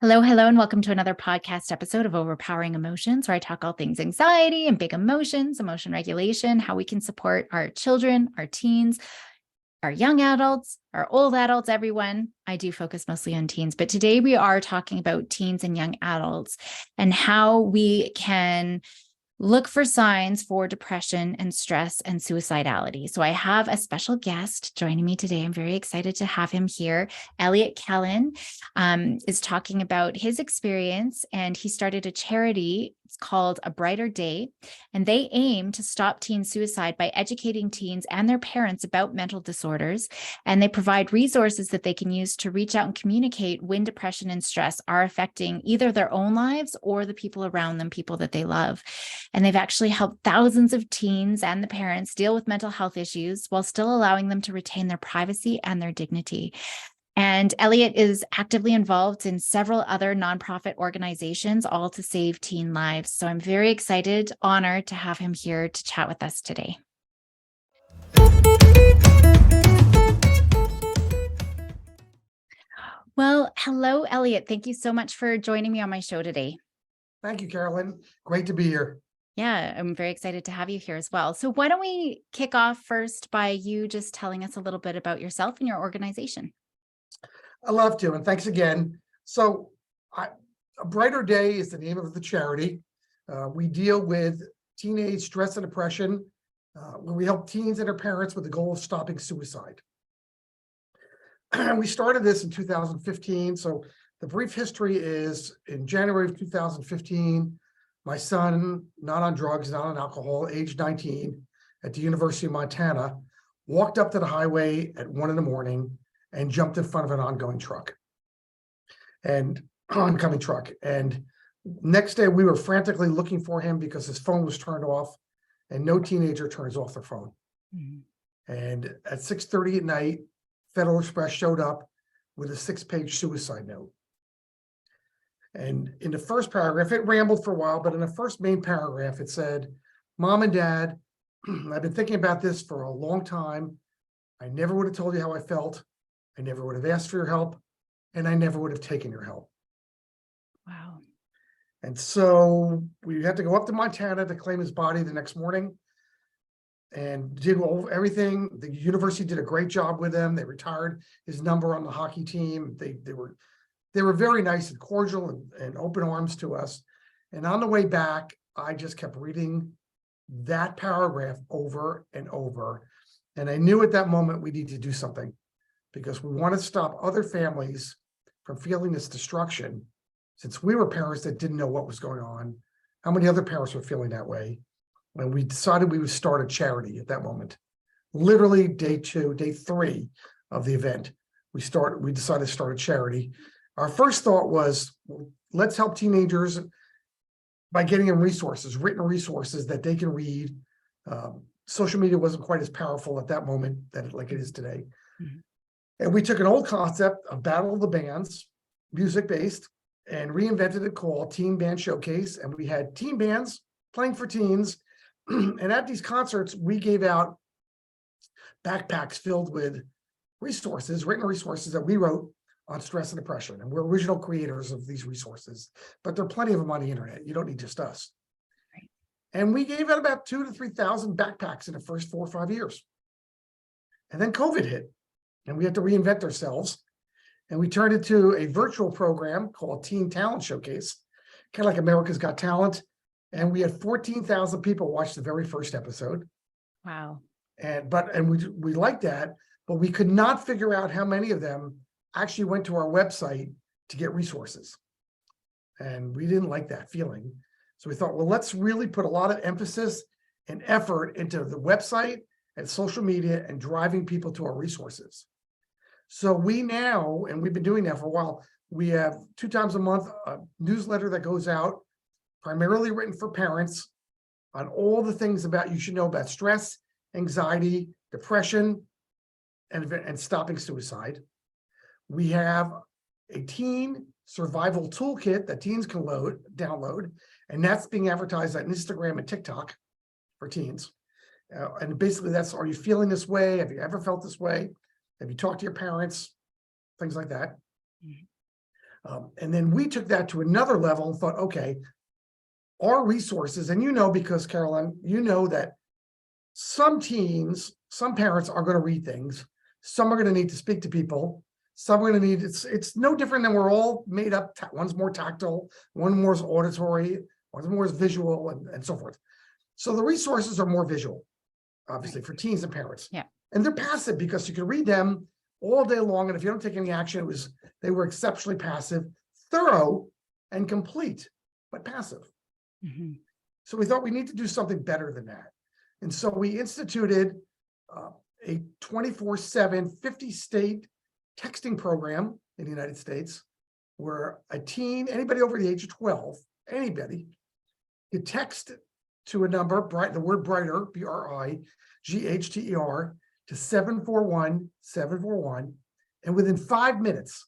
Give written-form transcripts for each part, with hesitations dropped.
Hello, hello, and welcome to another podcast episode of Overpowering Emotions, where I talk all things anxiety and big emotions, emotion regulation, how we can support our children, our teens, our young adults, our old adults, everyone. I do focus mostly on teens, but today we are talking about teens and young adults and how we can look for signs for depression and stress and suicidality. So I have a special guest joining me today. I'm very excited to have him here. Elliot Kallen is talking about his experience, and he started a charity. It's called A Brighter Day, and they aim to stop teen suicide by educating teens and their parents about mental disorders. And they provide resources that they can use to reach out and communicate when depression and stress are affecting either their own lives or the people around them, people that they love. And they've actually helped thousands of teens and the parents deal with mental health issues while still allowing them to retain their privacy and their dignity. And Elliot is actively involved in several other nonprofit organizations, all to save teen lives. So I'm very excited, honored to have him here to chat with us today. Well, hello, Elliot. Thank you so much for joining me on my show today. Thank you, Carolyn. Great to be here. Yeah, I'm very excited to have you here as well. So why don't we kick off first by you just telling us a little bit about yourself and your organization? I love to, and thanks again. So A Brighter Day is the name of the charity. We deal with teenage stress and depression, where we help teens and their parents with the goal of stopping suicide. We started this in 2015. So the brief history is in January of 2015, my son, not on drugs, not on alcohol, age 19, at the University of Montana, walked up to the highway at 1 a.m. and jumped in front of an oncoming truck. And next day we were frantically looking for him because his phone was turned off, and no teenager turns off their phone. Mm-hmm. And at 6:30 at night, Federal Express showed up with a 6-page suicide note. And in the first paragraph, it rambled for a while, but in the first main paragraph, it said, "Mom and Dad, I've been thinking about this for a long time. I never would have told you how I felt. I never would have asked for your help, and I never would have taken your help." Wow. And so we had to go up to Montana to claim his body the next morning, and did everything. The university did a great job with him. They retired his number on the hockey team. They were very nice and cordial and open arms to us. And on the way back, I just kept reading that paragraph over and over. And I knew at that moment we needed to do something, because we want to stop other families from feeling this destruction. Since we were parents that didn't know what was going on, how many other parents were feeling that way? And we decided we would start a charity at that moment. Literally day 3 of the event, we decided to start a charity. Our first thought was, let's help teenagers by getting them resources, written resources that they can read. Social media wasn't quite as powerful at that moment like it is today. Mm-hmm. And we took an old concept of Battle of the Bands, music-based, and reinvented it called Teen Band Showcase. And we had teen bands playing for teens. And at these concerts, we gave out backpacks filled with resources, written resources that we wrote on stress and depression. And we're original creators of these resources, but there are plenty of them on the internet. You don't need just us. Right. And we gave out about 2,000 to 3,000 backpacks in the first 4 or 5 years. And then COVID hit, and we had to reinvent ourselves. And we turned it to a virtual program called Teen Talent Showcase, kind of like America's Got Talent. And we had 14,000 people watch the very first episode. Wow. And we liked that, but we could not figure out how many of them actually went to our website to get resources. And we didn't like that feeling. So we thought, well, let's really put a lot of emphasis and effort into the website and social media and driving people to our resources. So we now, and we've been doing that for a while, we have 2 times a month a newsletter that goes out, primarily written for parents, on all the things you should know about stress, anxiety, depression, and stopping suicide. We have a teen survival toolkit that teens can download, and that's being advertised on Instagram and TikTok for teens. And basically that's, are you feeling this way? Have you ever felt this way? Have you talked to your parents? Things like that. Mm-hmm. And then we took that to another level and thought, okay, our resources, and because Carolyn, that some teens, some parents are going to read things, some are going to need to speak to people, some are going to need, it's no different than we're all made up. One's more tactile, one more is auditory, one's more is visual, and so forth. So the resources are more visual, obviously, for teens and parents. Yeah. And they're passive because you can read them all day long. And if you don't take any action, they were exceptionally passive, thorough, and complete, but passive. Mm-hmm. So we thought we need to do something better than that. And so we instituted a 24/7, 50-state texting program in the United States where a teen, anybody over the age of 12, anybody, could text to a number, the word brighter, BRIGHTER, to 741-741. And within 5 minutes,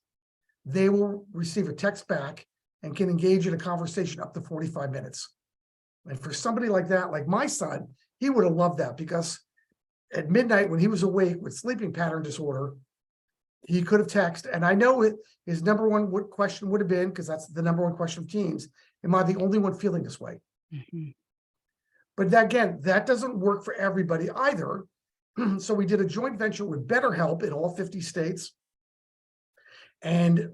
they will receive a text back and can engage in a conversation up to 45 minutes. And for somebody like that, like my son, he would have loved that because at midnight when he was awake with sleeping pattern disorder, he could have texted. And I know his number one question would have been, because that's the number one question of teens, am I the only one feeling this way? Mm-hmm. But again, that doesn't work for everybody either. So we did a joint venture with BetterHelp in all 50 states. And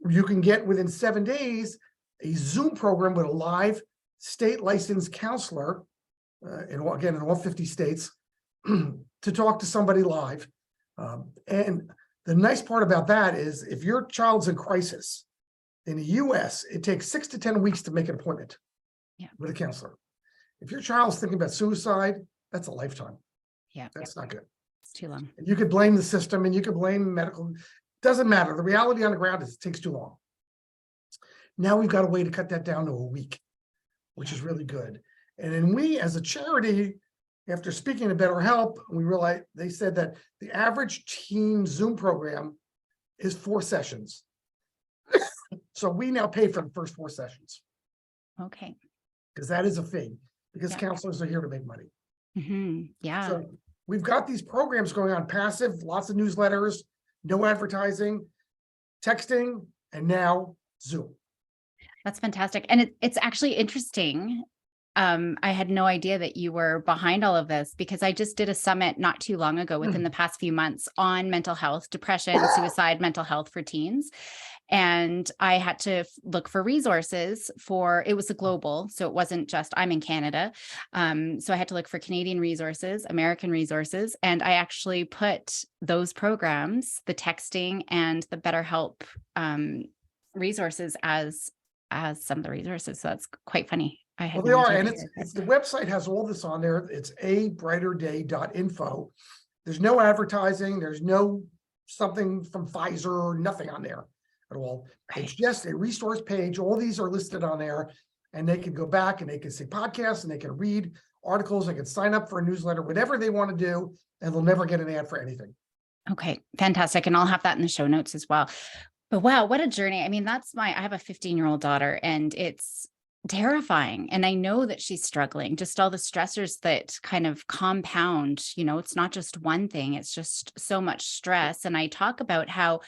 you can get within 7 days a Zoom program with a live state licensed counselor in all 50 states to talk to somebody live. And the nice part about that is if your child's in crisis in the US, it takes 6 to 10 weeks to make an appointment with a counselor. If your child's thinking about suicide, that's a lifetime. Yeah. That's not good. It's too long. And you could blame the system and you could blame medical. Doesn't matter. The reality on the ground is it takes too long. Now we've got a way to cut that down to a week, which is really good. And then we, as a charity, after speaking to BetterHelp, we realized they said that the average teen Zoom program is 4 sessions. So we now pay for the first 4 sessions. Okay. Because that is a fee, because counselors are here to make money. Mm-hmm. Yeah. So we've got these programs going on, passive, lots of newsletters, no advertising, texting, and now Zoom. That's fantastic. And it's actually interesting. I had no idea that you were behind all of this because I just did a summit not too long ago within the past few months on mental health, depression, suicide, mental health for teens. And I had to look for resources it was a global, so it wasn't just, I'm in Canada. So I had to look for Canadian resources, American resources. And I actually put those programs, the texting and the BetterHelp resources as some of the resources. So that's quite funny. Well, they are, and it's the website has all this on there. It's abrighterday.info. There's no advertising. There's no something from Pfizer, nothing on there at all. Okay. It's just a resource page. All these are listed on there, and they can go back and they can see podcasts and they can read articles. They can sign up for a newsletter, whatever they want to do, and they'll never get an ad for anything. Okay, fantastic. And I'll have that in the show notes as well. But wow, what a journey. I mean, I have a 15-year-old daughter, and it's terrifying. And I know that she's struggling, just all the stressors that kind of compound, it's not just one thing, it's just so much stress. And I talk about how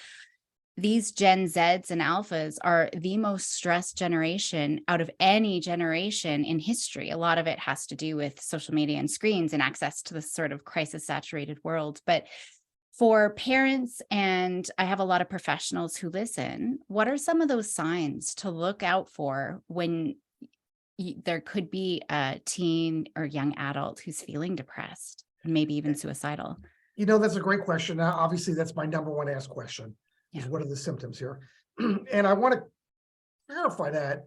these Gen Zs and Alphas are the most stressed generation out of any generation in history. A lot of it has to do with social media and screens and access to this sort of crisis saturated world. But for parents, and I have a lot of professionals who listen, what are some of those signs to look out for when there could be a teen or young adult who's feeling depressed, maybe even suicidal? That's a great question. Now, obviously, that's my number one asked question is what are the symptoms here? And I want to clarify that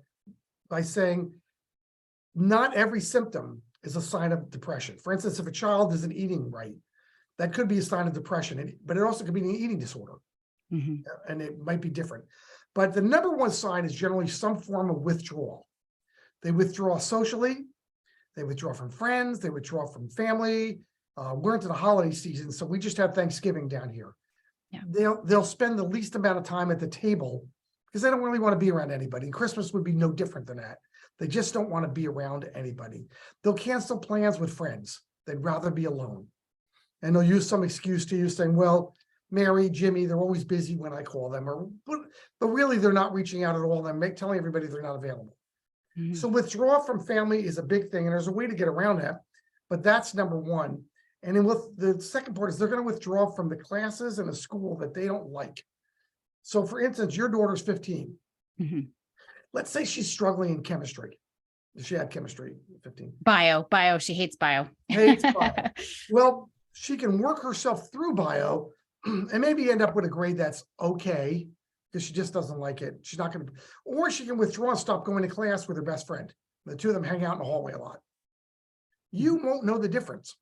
by saying not every symptom is a sign of depression. For instance, if a child isn't eating right, that could be a sign of depression, but it also could be an eating disorder, and it might be different. But the number one sign is generally some form of withdrawal. They withdraw socially, they withdraw from friends, they withdraw from family. We're into the holiday season, so we just had Thanksgiving down here. Yeah. They'll spend the least amount of time at the table because they don't really want to be around anybody. Christmas would be no different than that. They just don't want to be around anybody. They'll cancel plans with friends. They'd rather be alone. And they'll use some excuse to you saying, well, Mary, Jimmy, they're always busy when I call them, but really they're not reaching out at all. They're telling everybody they're not available. Mhm. So withdrawal from family is a big thing, and there's a way to get around that, but that's number one. And then with the second part is they're going to withdraw from the classes in a school that they don't like. So for instance, your daughter's 15. Mhm. Let's say she's struggling in chemistry. She had chemistry at 15. Bio. She hates bio. Hates bio. Well, she can work herself through bio and maybe end up with a grade that's okay because she just doesn't like it. She's not going to, or she can withdraw and stop going to class with her best friend. The two of them hang out in the hallway a lot. You won't know the difference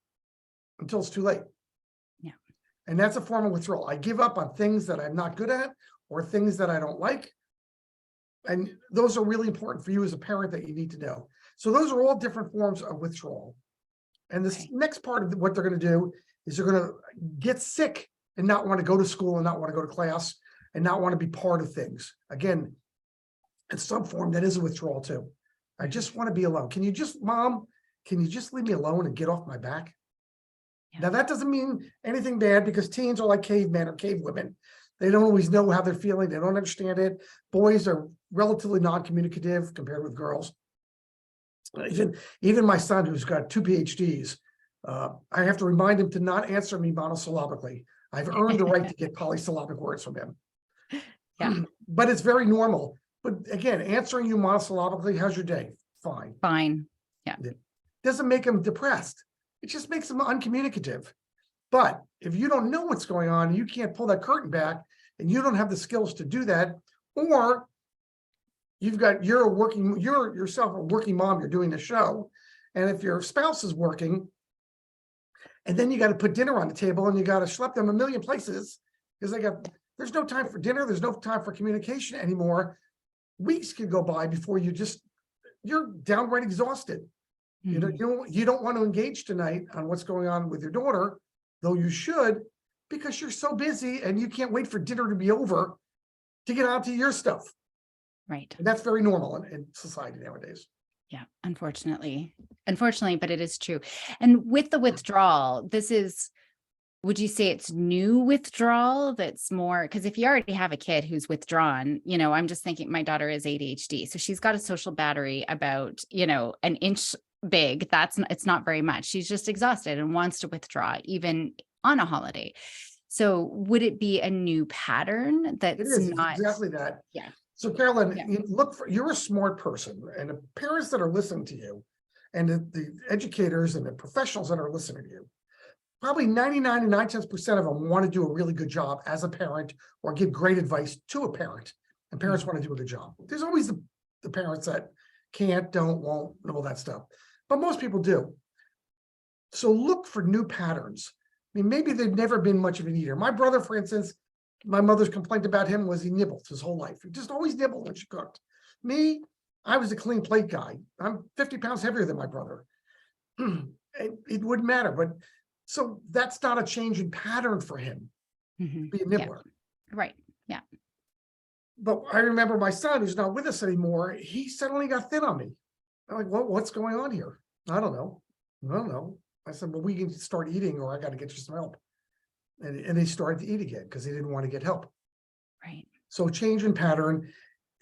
until it's too late. Yeah. And that's a form of withdrawal. I give up on things that I'm not good at or things that I don't like. And those are really important for you as a parent that you need to know. So those are all different forms of withdrawal. And this next part of what they're going to do is they're going to get sick and not want to go to school and not want to go to class and not want to be part of things. Again, in some form, that is a withdrawal too. I just want to be alone. Mom, can you just leave me alone and get off my back? Yeah. Now, that doesn't mean anything bad because teens are like cavemen or cavewomen. They don't always know how they're feeling. They don't understand it. Boys are relatively non-communicative compared with girls. Even my son, who's got 2 PhDs, I have to remind him to not answer me monosyllabically. I've earned the right to get polysyllabic words from him. Yeah. But it's very normal. But again, answering you monosyllabically, how's your day? Fine. Fine. Yeah. It doesn't make him depressed. It just makes him uncommunicative. But if you don't know what's going on, you can't pull that curtain back and you don't have the skills to do that, or you're yourself a working mom, you're doing the show. And if your spouse is working, and then you got to put dinner on the table and you got to schlep them a million places because there's no time for dinner. There's no time for communication anymore. Weeks could go by before you're downright exhausted. Mm-hmm. You don't want to engage tonight on what's going on with your daughter, though you should, because you're so busy and you can't wait for dinner to be over to get on to your stuff. Right. And that's very normal in society nowadays. Yeah, unfortunately, but it is true. And with the withdrawal, would you say it's new withdrawal that's more, because if you already have a kid who's withdrawn, I'm just thinking my daughter is ADHD. So she's got a social battery about, an inch big. It's not very much. She's just exhausted and wants to withdraw even on a holiday. So would it be a new pattern that's it is not exactly that? Yeah. So Carolyn, you're a smart person, and the parents that are listening to you and the educators and the professionals that are listening to you, probably 99 and 9/10% of them want to do a really good job as a parent or give great advice to a parent, and parents want to do a good job. There's always the parents that can't, don't, won't, and all that stuff, but most people do. So look for new patterns. I mean, maybe they've never been much of an eater. My brother, for instance, my mother's complaint about him was he nibbled his whole life. He just always nibbled when she cooked. Me, I was a clean plate guy. I'm 50 pounds heavier than my brother. It wouldn't matter. But so that's not a change in pattern for him. Mm-hmm. Be a nibbler. Yeah. Right. Yeah. But I remember my son, who's not with us anymore, he suddenly got thin on me. I'm like, what's going on here? I don't know. I said, well, we can start eating or I got to get you some help. And he started to eat again because he didn't want to get help. Right. So change in pattern.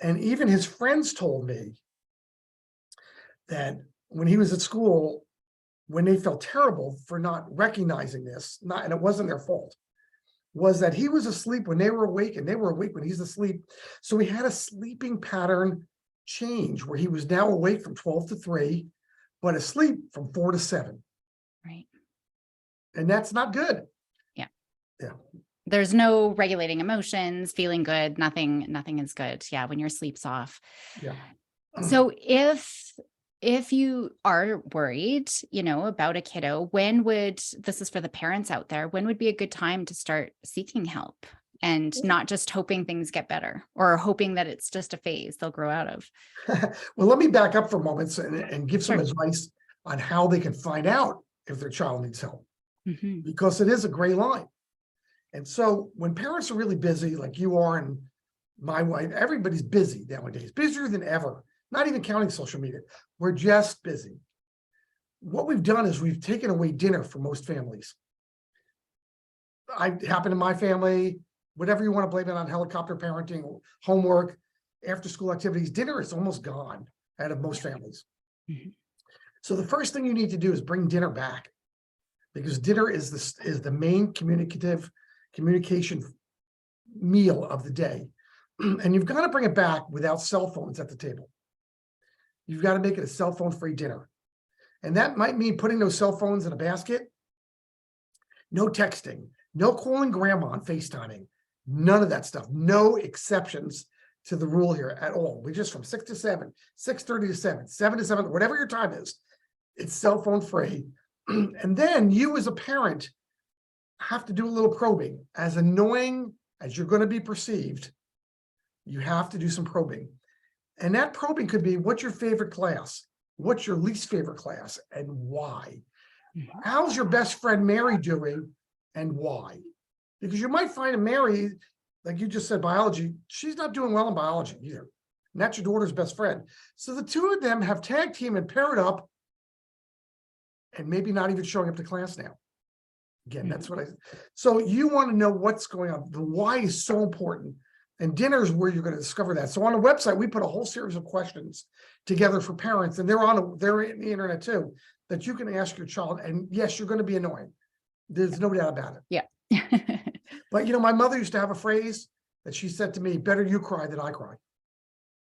And even his friends told me that when he was at school, when they felt terrible for not recognizing this, and it wasn't their fault, was that he was asleep when they were awake and they were awake when he's asleep. So he had a sleeping pattern change where he was now awake from 12 to 3, but asleep from 4 to 7. Right. And that's not good. Yeah. There's no regulating emotions, feeling good. Nothing is good. Yeah. When your sleep's off. Yeah. So if you are worried, about a kiddo, this is for the parents out there, when would be a good time to start seeking help and not just hoping things get better or hoping that it's just a phase they'll grow out of? Well, let me back up for a moment and give some advice on how they can find out if their child needs help, because it is a gray line. And so when parents are really busy, like you are and my wife, everybody's busy nowadays, busier than ever, not even counting social media. We're just busy. What we've done is we've taken away dinner for most families. happened in my family, whatever you want to blame it on, helicopter parenting, homework, after school activities, dinner is almost gone out of most families. Mhm. So the first thing you need to do is bring dinner back, because dinner is the main communication meal of the day. And you've got to bring it back without cell phones at the table. You've got to make it a cell phone free dinner. And that might mean putting those cell phones in a basket, no texting, no calling grandma on FaceTiming, none of that stuff, no exceptions to the rule here at all. We just from 6 to 7, 6:30 to 7, 7 to 7, whatever your time is, it's cell phone free. And then you as a parent have to do a little probing. As annoying as you're going to be perceived, you have to do some probing. And that probing could be, what's your favorite class? What's your least favorite class and why? How's your best friend Mary doing and why? Because you might find a Mary, like you just said, biology, she's not doing well in biology either. And that's your daughter's best friend. So the two of them have tag team and paired up and maybe not even showing up to class now. Again, that's what so you want to know what's going on. The why is so important. And dinner is where you're going to discover that. So on the website, we put a whole series of questions together for parents, and they're in the internet too, that you can ask your child. And yes, you're going to be annoying. There's no doubt about it. Yeah. But my mother used to have a phrase that she said to me, better you cry than I cry.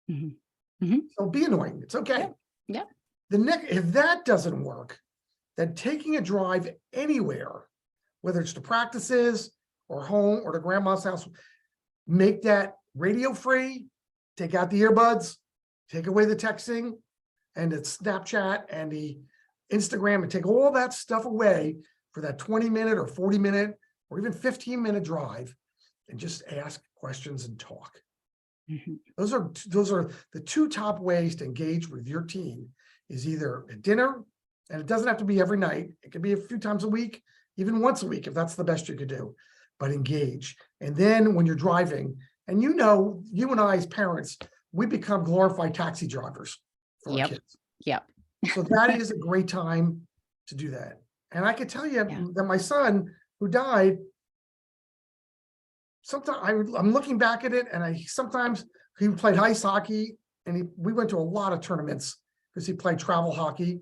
So be annoying. It's okay. Yeah. If that doesn't work, then taking a drive anywhere, whether it's to practices or home or to grandma's house, make that radio free, take out the earbuds, take away the texting and the Snapchat and the Instagram, and take all that stuff away for that 20-minute or 40-minute or even 15-minute drive, and just ask questions and talk. Those are the two top ways to engage with your teen, is either at dinner, and it doesn't have to be every night. It can be a few times a week, even once a week, if that's the best you could do, but engage. And then when you're driving, and you and I as parents, we become glorified taxi drivers for our kids. Yep. So that is a great time to do that. And I could tell you that my son who died, sometimes I'm looking back at it, and sometimes he played ice hockey, and we went to a lot of tournaments because he played travel hockey,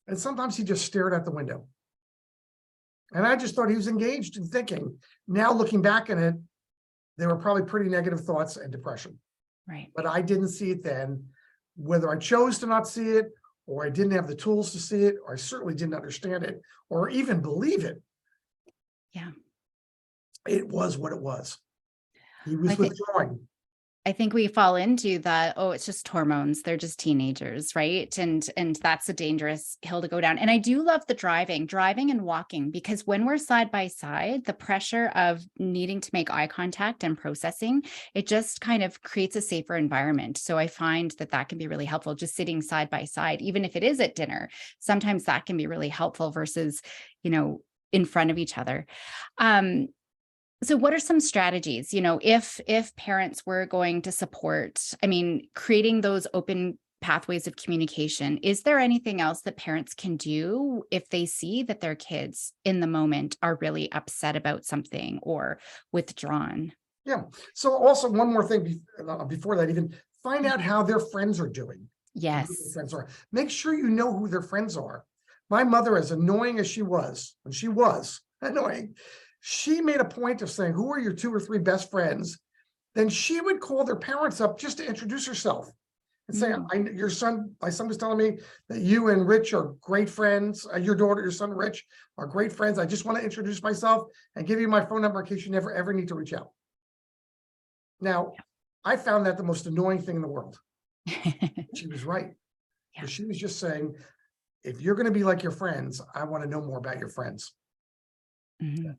and sometimes he just stared out the window. And I just thought he was engaged in thinking. Now looking back at it, they were probably pretty negative thoughts and depression. Right. But I didn't see it then. Whether I chose to not see it, or I didn't have the tools to see it, or I certainly didn't understand it, or even believe it. Yeah. It was what it was. He was withdrawing. I think we fall into that, oh, it's just hormones. They're just teenagers, right? And that's a dangerous hill to go down. And I do love the driving and walking, because when we're side by side, the pressure of needing to make eye contact and processing, it just kind of creates a safer environment. So I find that can be really helpful, just sitting side by side, even if it is at dinner. Sometimes that can be really helpful versus, in front of each other. So what are some strategies, if parents were going to support, creating those open pathways of communication, is there anything else that parents can do if they see that their kids in the moment are really upset about something or withdrawn? Yeah. So also one more thing before that, even find out how their friends are doing. Yes. Who their friends are. Make sure you know who their friends are. My mother, as annoying as she was, when she was annoying, she made a point of saying, who are your 2 or 3 best friends? Then she would call their parents up just to introduce herself and say, my son was telling me that you and Rich are great friends. Your son Rich are great friends. I just want to introduce myself and give you my phone number in case you never, ever need to reach out. Now, I found that the most annoying thing in the world. She was right. Yeah. She was just saying, if you're going to be like your friends, I want to know more about your friends. Mm-hmm.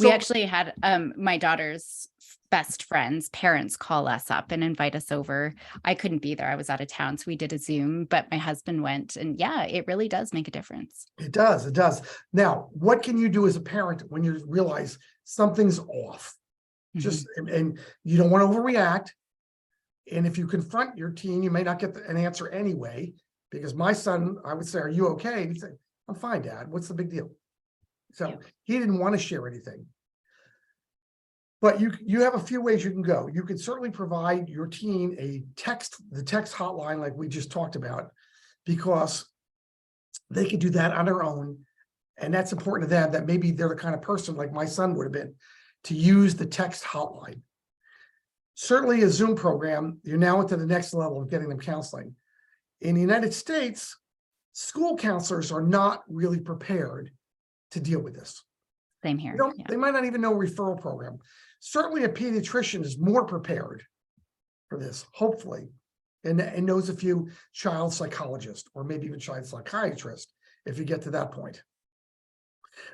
We actually had my daughter's best friends' parents call us up and invite us over. I couldn't be there. I was out of town. So we did a Zoom, but my husband went, and yeah, it really does make a difference. It does. It does. Now, what can you do as a parent when you realize something's off? Just, and you don't want to overreact. And if you confront your teen, you may not get an answer anyway, because my son, I would say, are you okay? He'd say, I'm fine, Dad. What's the big deal? So he didn't want to share anything. But you have a few ways you can go. You can certainly provide your teen the text hotline like we just talked about, because they can do that on their own. And that's important to them, that maybe they're the kind of person like my son would have been, to use the text hotline. Certainly a Zoom program, you're now into the next level of getting them counseling. In the United States, school counselors are not really prepared to deal with this. Same here. Yeah. They might not even know a referral program. Certainly a pediatrician is more prepared for this, hopefully, and knows a few child psychologists or maybe even child psychiatrists if you get to that point.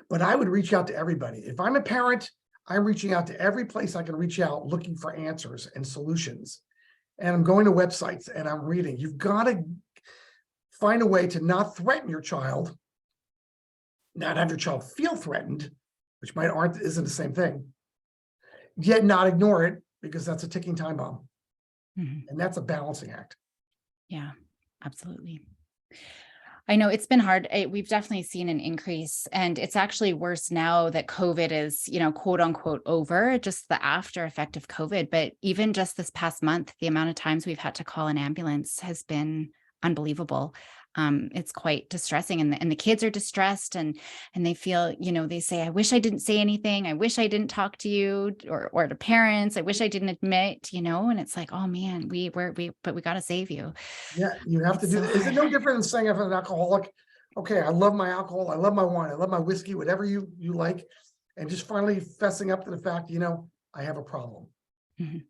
But I would reach out to everybody. If I'm a parent, I'm reaching out to every place I can reach out, looking for answers and solutions. And I'm going to websites and I'm reading. You've got to find a way to not threaten your child, not have your child feel threatened, which isn't the same thing, yet not ignore it, because that's a ticking time bomb. Mhm. And that's a balancing act. Yeah, absolutely. I know it's been hard. We've definitely seen an increase, and it's actually worse now that COVID is, quote unquote, over, just the after effect of COVID. But even just this past month, the amount of times we've had to call an ambulance has been unbelievable. It's quite distressing, and the kids are distressed, and they feel, they say, I wish I didn't say anything. I wish I didn't talk to you or to parents. I wish I didn't admit, and it's like, oh man, but we got to save you. Yeah, you have to do that. Is it no different than saying, if I'm an alcoholic, okay, I love my alcohol, I love my wine, I love my whiskey, whatever you like, and just finally fessing up to the fact, I have a problem. Mhm.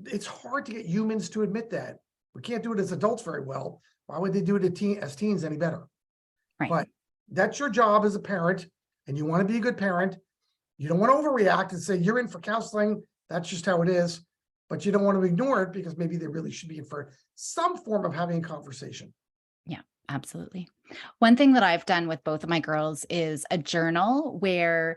It's hard to get humans to admit that. We can't do it as adults very well. Why would they do it as teens any better? Right. But that's your job as a parent, and you want to be a good parent. You don't want to overreact and say you're in for counseling. That's just how it is. But you don't want to ignore it, because maybe they really should be in for some form of having a conversation. Yeah, absolutely. One thing that I've done with both of my girls is a journal where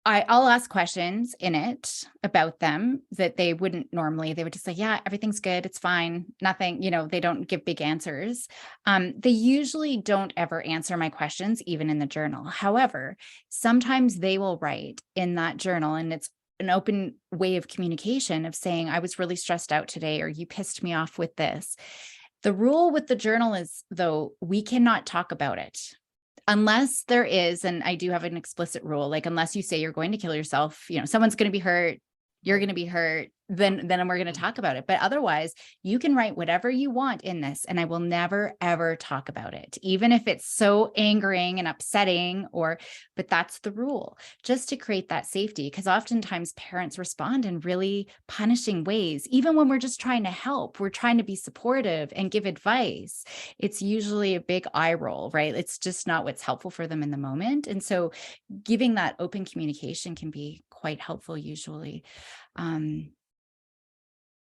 I'll ask questions in it about them that they wouldn't normally. They would just say, yeah, everything's good. It's fine. Nothing, they don't give big answers. They usually don't ever answer my questions, even in the journal. However, sometimes they will write in that journal, and it's an open way of communication of saying, I was really stressed out today, or you pissed me off with this. The rule with the journal is, though, we cannot talk about it. Unless there is, and I do have an explicit rule, like unless you say you're going to kill yourself, someone's going to be hurt, you're going to be hurt, then we're going to talk about it. But otherwise, you can write whatever you want in this, and I will never, ever talk about it, even if it's so angering and upsetting, but that's the rule, just to create that safety. Because oftentimes parents respond in really punishing ways, even when we're just trying to help, we're trying to be supportive and give advice. It's usually a big eye roll, right? It's just not what's helpful for them in the moment. And so giving that open communication can be quite helpful usually.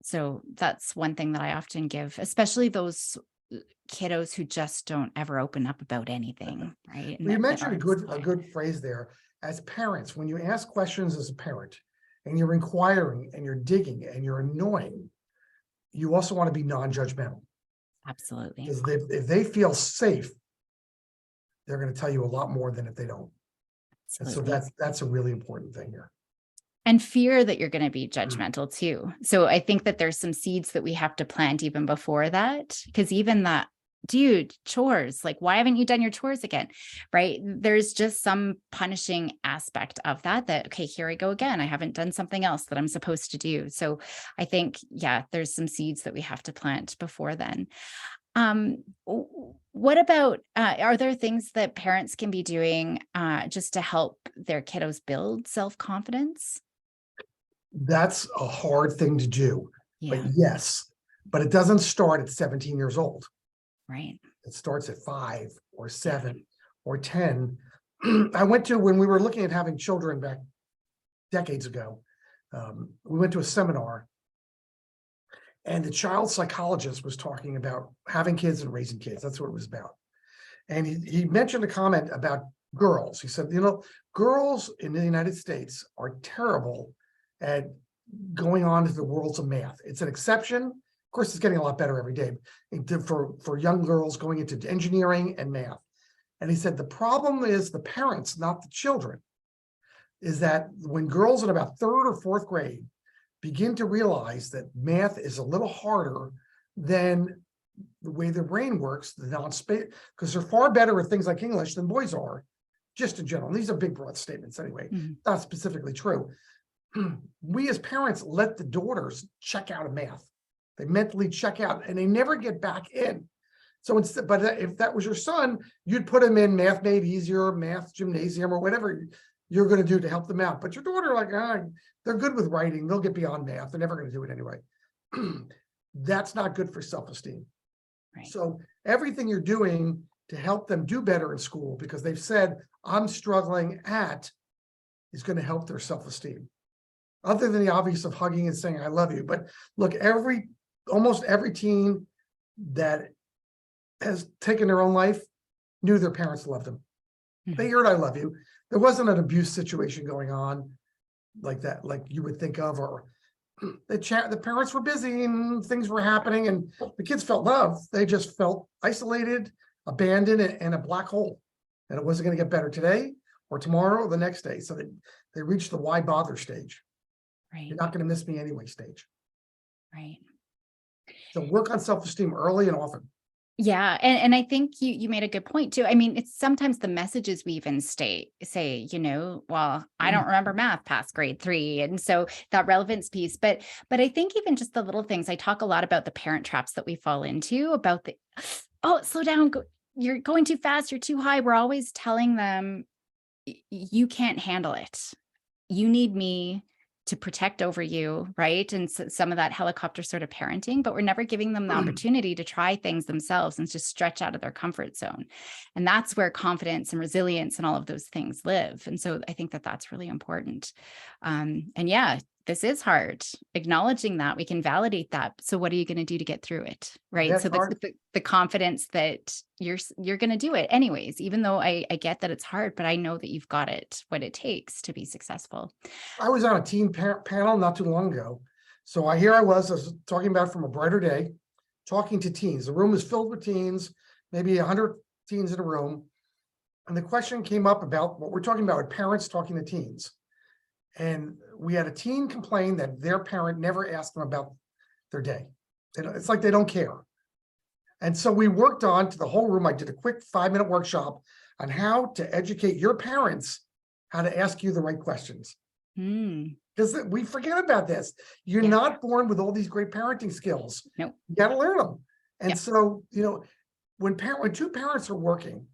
So that's one thing that I often give, especially those kiddos who just don't ever open up about anything, right? Well, you mentioned a good phrase there. As parents, when you ask questions as a parent, and you're inquiring and you're digging and you're annoying, you also want to be non-judgmental. Absolutely. Because if they feel safe, they're going to tell you a lot more than if they don't. Absolutely. And so that's a really important thing here. And fear that you're going to be judgmental too. So I think that there's some seeds that we have to plant even before that, because even that, dude, chores, like, why haven't you done your chores again? Right? There's just some punishing aspect of that, okay, here I go again. I haven't done something else that I'm supposed to do. So I think, yeah, there's some seeds that we have to plant before then. What about, are there things that parents can be doing just to help their kiddos build self-confidence? That's a hard thing to do, Yeah. but yes, but it doesn't start at 17 years old. Right. It starts at 5 or 7 or 10. When we were looking at having children back decades ago, we went to a seminar, and the child psychologist was talking about having kids and raising kids. That's what it was about. And he mentioned a comment about girls. He said, girls in the United States are terrible at going on to the worlds of math. It's an exception. Of course, it's getting a lot better every day for young girls going into engineering and math. And he said, the problem is the parents, not the children. is that when girls in about 3rd or 4th grade begin to realize that math is a little harder than the way their brain works, the non-space, because they're far better at things like English than boys are, just in general. And these are big, broad statements anyway, not specifically true. We as parents let the daughters check out of math. They mentally check out and they never get back in. So instead, but if that was your son, you'd put him in math made easier, math gymnasium, or whatever you're going to do to help them out. But your daughter, like, they're good with writing. They'll get beyond math. They're never going to do it anyway. That's not good for self-esteem. Right. So everything you're doing to help them do better in school, because they've said, I'm struggling at, is going to help their self-esteem. Other than the obvious of hugging and saying, I love you. But look, almost every teen that has taken their own life knew their parents loved them. They heard, I love you. There wasn't an abuse situation going on like that, like you would think of, or the parents were busy and things were happening and the kids felt love. They just felt isolated, abandoned, and a black hole. And it wasn't going to get better today or tomorrow or the next day. So they reached the why bother stage. Right. You're not going to miss me anyway stage. Right. So work on self-esteem early and often. Yeah. And I think you made a good point too. I mean, it's sometimes the messages we even say, well, I don't remember math past grade 3. And so that relevance piece, but I think even just the little things, I talk a lot about the parent traps that we fall into, about slow down. You're going too fast. You're too high. We're always telling them, you can't handle it. You need me to protect over you, right? And so some of that helicopter sort of parenting, but we're never giving them the opportunity to try things themselves and just stretch out of their comfort zone. And that's where confidence and resilience and all of those things live. And so I think that that's really important. And yeah, this is hard. Acknowledging that, we can validate that. So what are you going to do to get through it? Right. Yeah, so the confidence that you're going to do it anyways, even though I get that it's hard, but I know that you've got what it takes to be successful. I was on a teen panel not too long ago. So I was talking about From a Brighter Day, talking to teens. The room was filled with teens, maybe 100 teens in a room. And the question came up about what we're talking about with parents talking to teens. And we had a teen complain that their parent never asked them about their day. It's like they don't care. And so we worked on to the whole room. I did a quick 5-minute workshop on how to educate your parents how to ask you the right questions. Because we forget about this. You're not born with all these great parenting skills. Nope. You got to learn them. And so, when 2 parents are working,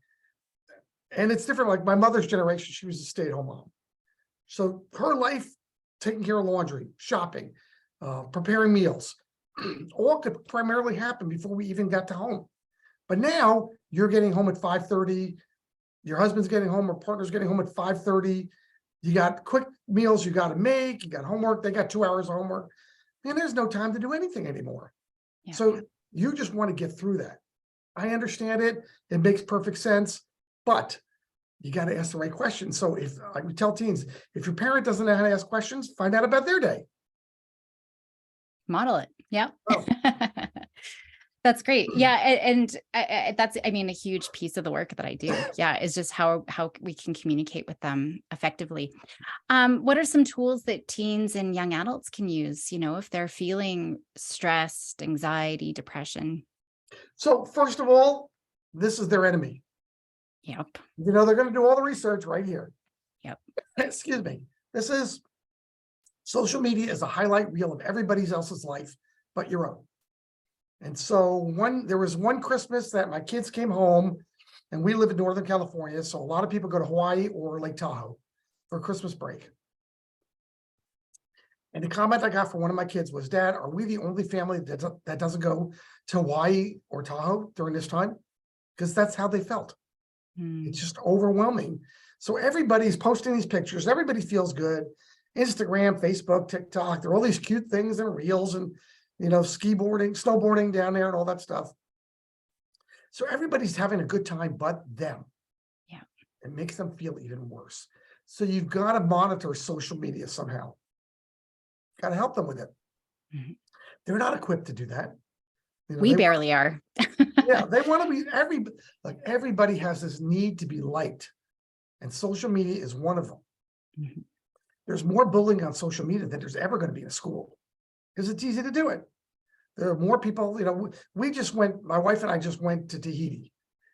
and it's different, like my mother's generation, she was a stay-at-home mom. So her life, taking care of laundry, shopping, preparing meals, all could primarily happen before we even got to home. But now you're getting home at 5:30, your husband's getting home, or partner's getting home at 5:30. You got quick meals you got to make, you got homework, they got 2 hours of homework, and there's no time to do anything anymore. Yeah. So you just want to get through that. I understand it. It makes perfect sense, but you got to ask the right questions. So if I would tell teens, if your parent doesn't know how to ask questions, find out about their day. Model it. Yeah. Oh. That's great. Yeah. And that's, a huge piece of the work that I do. Yeah. Is just how we can communicate with them effectively. What are some tools that teens and young adults can use, if they're feeling stressed, anxiety, depression? So first of all, this is their enemy. Yep. They're going to do all the research right here. Yep. Excuse me. Social media is a highlight reel of everybody else's life but your own. And so there was one Christmas that my kids came home, and we live in Northern California. So a lot of people go to Hawaii or Lake Tahoe for Christmas break. And the comment I got from one of my kids was, Dad, are we the only family that doesn't go to Hawaii or Tahoe during this time? Because that's how they felt. It's just overwhelming. So everybody's posting these pictures. Everybody feels good. Instagram, Facebook, TikTok, there are all these cute things and reels and, skiboarding, snowboarding down there and all that stuff. So everybody's having a good time but them. Yeah. It makes them feel even worse. So you've got to monitor social media somehow. Got to help them with it. Mm-hmm. They're not equipped to do that. We barely are. Yeah, they want to be everybody has this need to be liked, and social media is one of them. Mm-hmm. There's more bullying on social media than there's ever going to be in a school because it's easy to do it. There are more people, we just went, my wife and I just went to Tahiti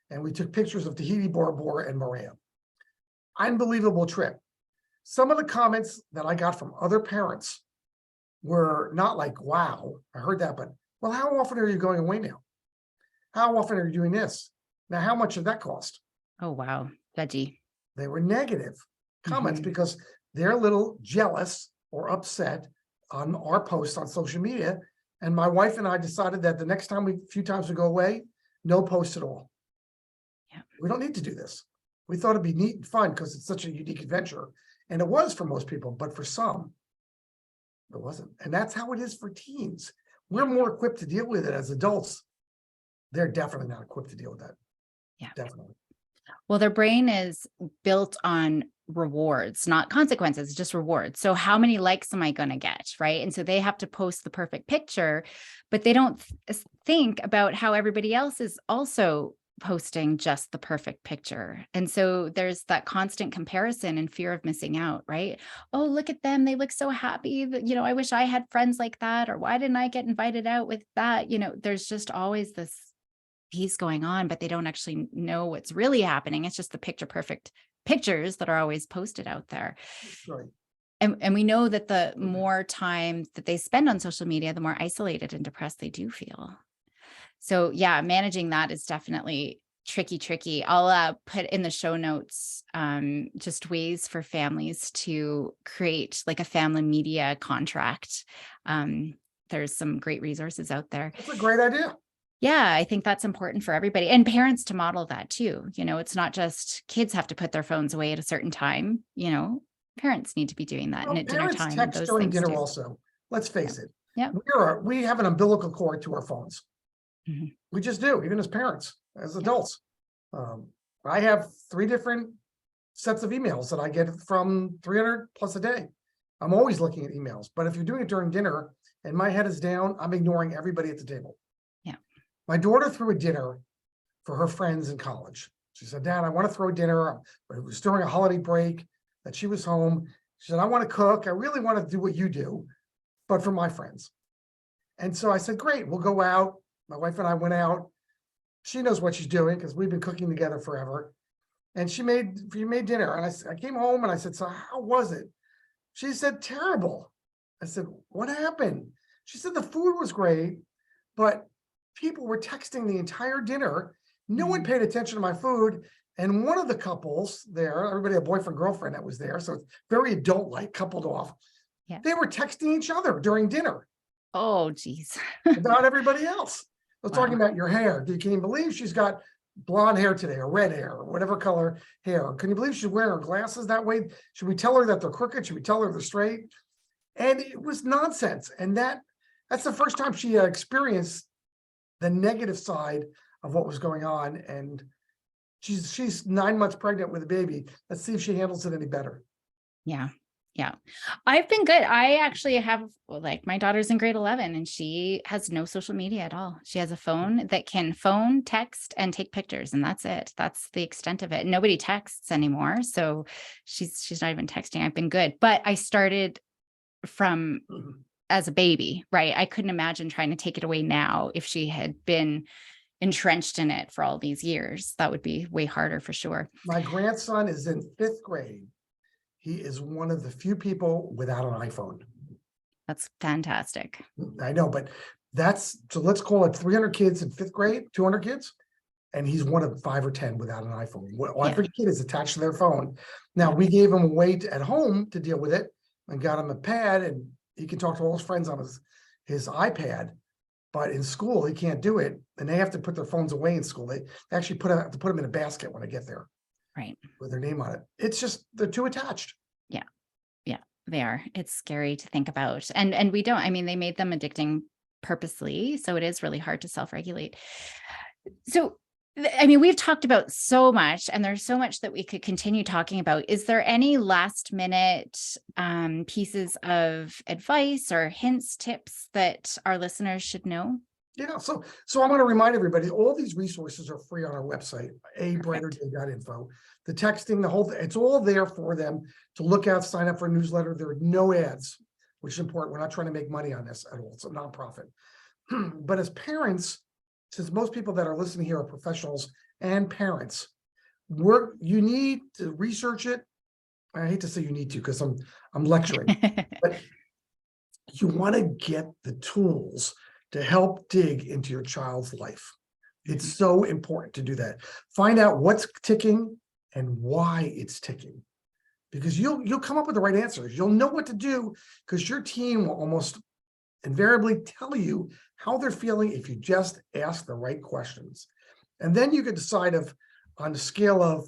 and we took pictures of Tahiti, Bora Bora, and Moorea. Unbelievable trip. Some of the comments that I got from other parents were not like, wow, I heard that, but, well, how often are you going away now? How often are you doing this? Now, how much did that cost? Oh, wow. Judgy. They were negative comments because they're a little jealous or upset on our posts on social media. And my wife and I decided that the next time few times we go away, no post at all. Yeah. We don't need to do this. We thought it'd be neat and fun because it's such a unique adventure. And it was for most people, but for some, it wasn't. And that's how it is for teens. We're more equipped to deal with it as adults. They're definitely not equipped to deal with that. Yeah. Definitely. Well, their brain is built on rewards, not consequences, just rewards. So how many likes am I going to get? Right. And so they have to post the perfect picture, but they don't think about how everybody else is also posting just the perfect picture. And so there's that constant comparison and fear of missing out, right? Oh, look at them. They look so happy that, I wish I had friends like that. Or why didn't I get invited out with that? There's just always this piece going on, but they don't actually know what's really happening. It's just the picture perfect pictures that are always posted out there. Right. And we know that the more time that they spend on social media, the more isolated and depressed they do feel. So yeah, managing that is definitely tricky. I'll put in the show notes just ways for families to create like a family media contract. There's some great resources out there. That's a great idea. Yeah, I think that's important for everybody and parents to model that too. It's not just kids have to put their phones away at a certain time, parents need to be doing that. Well, And at dinner time. text Those during things dinner too. also. Let's face it. Yeah. We have an umbilical cord to our phones. We just do, even as parents, as adults. I have 3 different sets of emails that I get from 300 plus a day. I'm always looking at emails, but if you're doing it during dinner and my head is down, I'm ignoring everybody at the table. Yeah. My daughter threw a dinner for her friends in college. She said, Dad, I want to throw a dinner. It was during a holiday break that she was home. She said, I want to cook. I really want to do what you do, but for my friends. And so I said, great, we'll go out. My wife and I went out. She knows what she's doing because we've been cooking together forever. And she made dinner. And I came home and I said, so how was it? She said, terrible. I said, what happened? She said, the food was great, but people were texting the entire dinner. No one paid attention to my food. And one of the couples there, everybody had a boyfriend, girlfriend that was there. So it's very adult-like, coupled off. Yeah. They were texting each other during dinner. Oh, geez. About everybody else. I was Wow. talking about your hair. Can you believe she's got blonde hair today or red hair or whatever color hair? Can you believe she's wearing her glasses that way? Should we tell her that they're crooked? Should we tell her they're straight? And it was nonsense. And that's the first time she experienced the negative side of what was going on. And she's 9 months pregnant with a baby. Let's see if she handles it any better. Yeah. Yeah. I've been good. I actually have, my daughter's in grade 11 and she has no social media at all. She has a phone that can phone, text, and take pictures. And that's it. That's the extent of it. Nobody texts anymore. So she's not even texting. I've been good, but I started from as a baby, right? I couldn't imagine trying to take it away now if she had been entrenched in it for all these years. That would be way harder for sure. My grandson is in 5th grade. He is one of the few people without an iPhone. That's fantastic. I know, but so let's call it 300 kids in 5th grade, 200 kids. And he's one of 5 or 10 without an iPhone. Every kid is attached to their phone. Now we gave him a way at home to deal with it and got him a pad and he can talk to all his friends on his iPad, but in school he can't do it. And they have to put their phones away in school. They actually have to put them in a basket when I get there. Right. With their name on it. It's just, they're too attached. Yeah. Yeah, they are. It's scary to think about. And we don't, they made them addicting purposely. So it is really hard to self-regulate. So, we've talked about so much and there's so much that we could continue talking about. Is there any last minute pieces of advice or hints, tips that our listeners should know? Yeah, so I'm going to remind everybody, all these resources are free on our website, Perfect. abrighterday.info. The texting, the whole, it's all there for them to look at, sign up for a newsletter. There are no ads, which is important. We're not trying to make money on this at all. It's a nonprofit. But as parents, since most people that are listening here are professionals and parents, you need to research it. I hate to say you need to, because I'm lecturing, but you want to get the tools to help dig into your child's life. It's so important to do that. Find out what's ticking and why it's ticking, because you'll come up with the right answers. You'll know what to do, because your team will almost invariably tell you how they're feeling if you just ask the right questions. And then you can decide on the scale of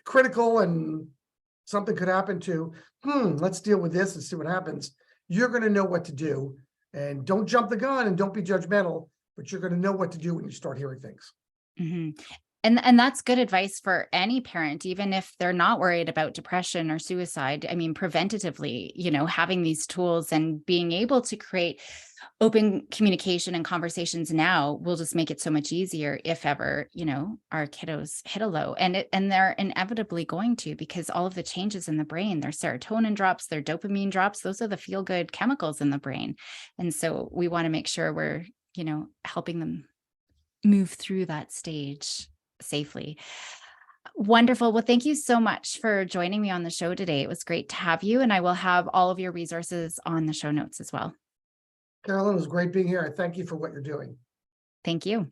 critical and something could happen to, let's deal with this and see what happens. You're going to know what to do, and don't jump the gun and don't be judgmental, but you're going to know what to do when you start hearing things. Mhm. And that's good advice for any parent, even if they're not worried about depression or suicide. I mean, preventatively, having these tools and being able to create open communication and conversations now will just make it so much easier if ever, our kiddos hit a low. And they're inevitably going to, because all of the changes in the brain, their serotonin drops, their dopamine drops, those are the feel-good chemicals in the brain. And so we want to make sure we're, helping them move through that stage safely. Wonderful. Well, thank you so much for joining me on the show today. It was great to have you, and I will have all of your resources on the show notes as well. Carolyn, it was great being here. I thank you for what you're doing. Thank you.